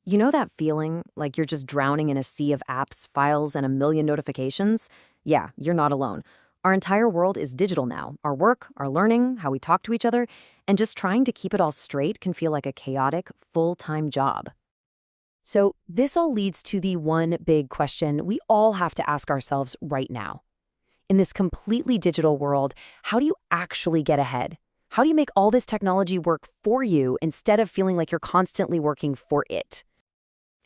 You know that feeling like you're just drowning in a sea of apps, files, and a million notifications? Yeah, you're not alone. Our entire world is digital now. Our work, our learning, how we talk to each other, and just trying to keep it all straight can feel like a chaotic, full-time job. So this all leads to the one big question we all have to ask ourselves right now. In this completely digital world, how do you actually get ahead? How do you make all this technology work for you instead of feeling like you're constantly working for it?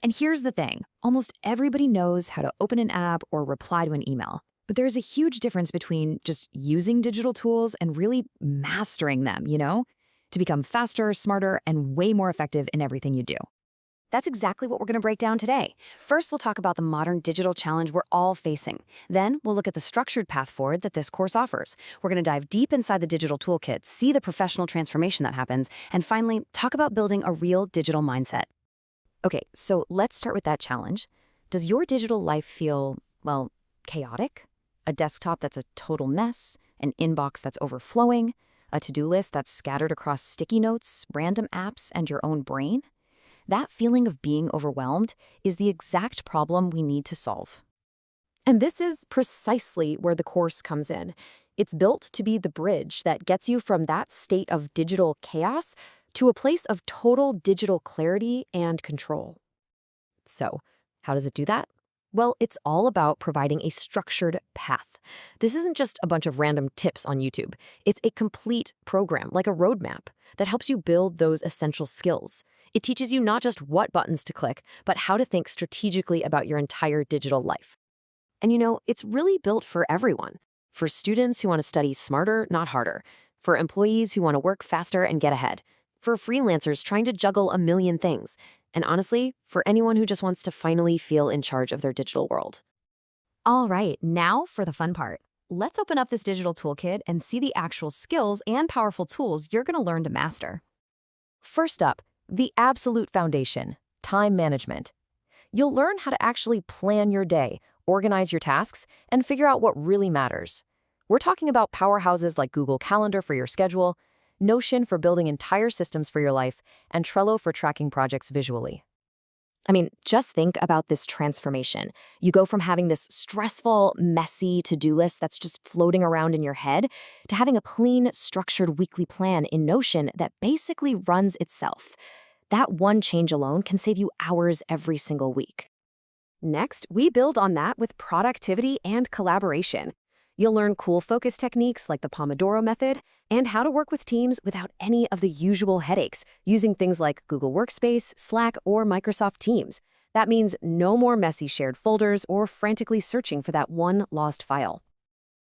And here's the thing, almost everybody knows how to open an app or reply to an email. But there's a huge difference between just using digital tools and really mastering them, to become faster, smarter, and way more effective in everything you do. That's exactly what we're going to break down today. First, we'll talk about the modern digital challenge we're all facing. Then, we'll look at the structured path forward that this course offers. We're going to dive deep inside the digital toolkit, see the professional transformation that happens, and finally, talk about building a real digital mindset. Okay, so let's start with that challenge. Does your digital life feel, well, chaotic? A desktop that's a total mess, an inbox that's overflowing, a to-do list that's scattered across sticky notes, random apps, and your own brain? That feeling of being overwhelmed is the exact problem we need to solve. And this is precisely where the course comes in. It's built to be the bridge that gets you from that state of digital chaos to a place of total digital clarity and control. So, how does it do that? Well, it's all about providing a structured path. This isn't just a bunch of random tips on YouTube. It's a complete program, like a roadmap, that helps you build those essential skills. It teaches you not just what buttons to click, but how to think strategically about your entire digital life. And it's really built for everyone. For students who want to study smarter, not harder. For employees who want to work faster and get ahead. For freelancers trying to juggle a million things. And honestly, for anyone who just wants to finally feel in charge of their digital world. All right, now for the fun part. Let's open up this digital toolkit and see the actual skills and powerful tools you're going to learn to master. First up, the absolute foundation, time management. You'll learn how to actually plan your day, organize your tasks, and figure out what really matters. We're talking about powerhouses like Google Calendar for your schedule, Notion for building entire systems for your life, and Trello for tracking projects visually. I mean, just think about this transformation. You go from having this stressful, messy to-do list that's just floating around in your head to having a clean, structured weekly plan in Notion that basically runs itself. That one change alone can save you hours every single week. Next, we build on that with productivity and collaboration. You'll learn cool focus techniques like the Pomodoro method and how to work with teams without any of the usual headaches using things like Google Workspace, Slack, or Microsoft Teams. That means no more messy shared folders or frantically searching for that one lost file.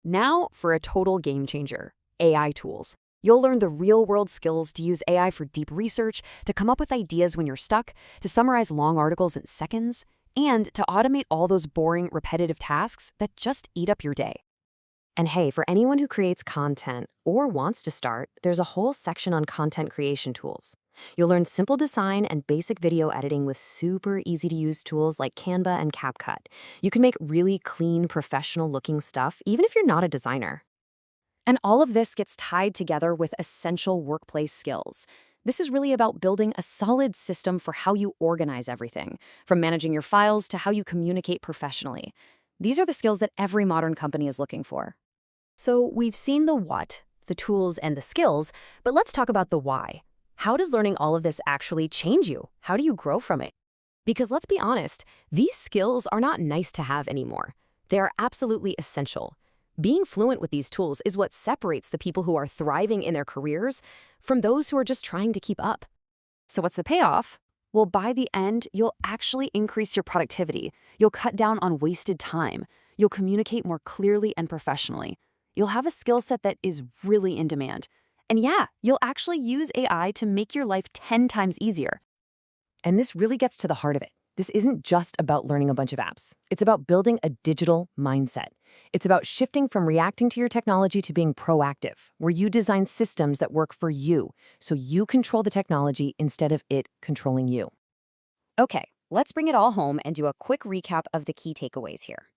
Now for a total game changer, AI tools. You'll learn the real-world skills to use AI for deep research, to come up with ideas when you're stuck, to summarize long articles in seconds, and to automate all those boring, repetitive tasks that just eat up your day. And hey, for anyone who creates content or wants to start, there's a whole section on content creation tools. You'll learn simple design and basic video editing with super easy-to-use tools like Canva and CapCut. You can make really clean, professional-looking stuff even if you're not a designer. And all of this gets tied together with essential workplace skills. This is really about building a solid system for how you organize everything, from managing your files to how you communicate professionally. These are the skills that every modern company is looking for. So we've seen the what, the tools and the skills, but let's talk about the why. How does learning all of this actually change you? How do you grow from it? Because let's be honest, these skills are not nice to have anymore. They are absolutely essential. Being fluent with these tools is what separates the people who are thriving in their careers from those who are just trying to keep up. So what's the payoff? Well, by the end, you'll actually increase your productivity. You'll cut down on wasted time. You'll communicate more clearly and professionally. You'll have a skill set that is really in demand. And yeah, you'll actually use AI to make your life 10 times easier. And this really gets to the heart of it. This isn't just about learning a bunch of apps. It's about building a digital mindset. It's about shifting from reacting to your technology to being proactive, where you design systems that work for you, so you control the technology instead of it controlling you. Okay, let's bring it all home and do a quick recap of the key takeaways here.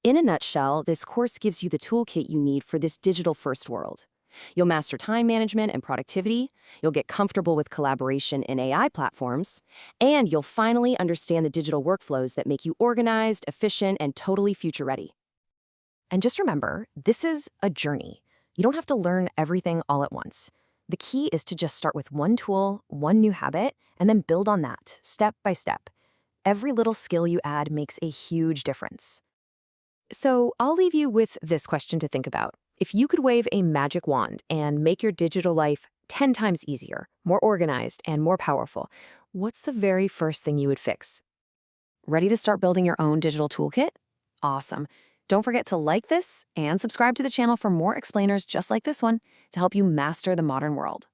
In a nutshell, this course gives you the toolkit you need for this digital-first world. You'll master time management and productivity, you'll get comfortable with collaboration in AI platforms, and you'll finally understand the digital workflows that make you organized, efficient, and totally future-ready. And just remember, this is a journey. You don't have to learn everything all at once. The key is to just start with one tool, one new habit, and then build on that, step by step. Every little skill you add makes a huge difference. So I'll leave you with this question to think about. If you could wave a magic wand and make your digital life 10 times easier, more organized, and more powerful, what's the very first thing you would fix? Ready to start building your own digital toolkit? Awesome. Don't forget to like this and subscribe to the channel for more explainers just like this one to help you master the modern world.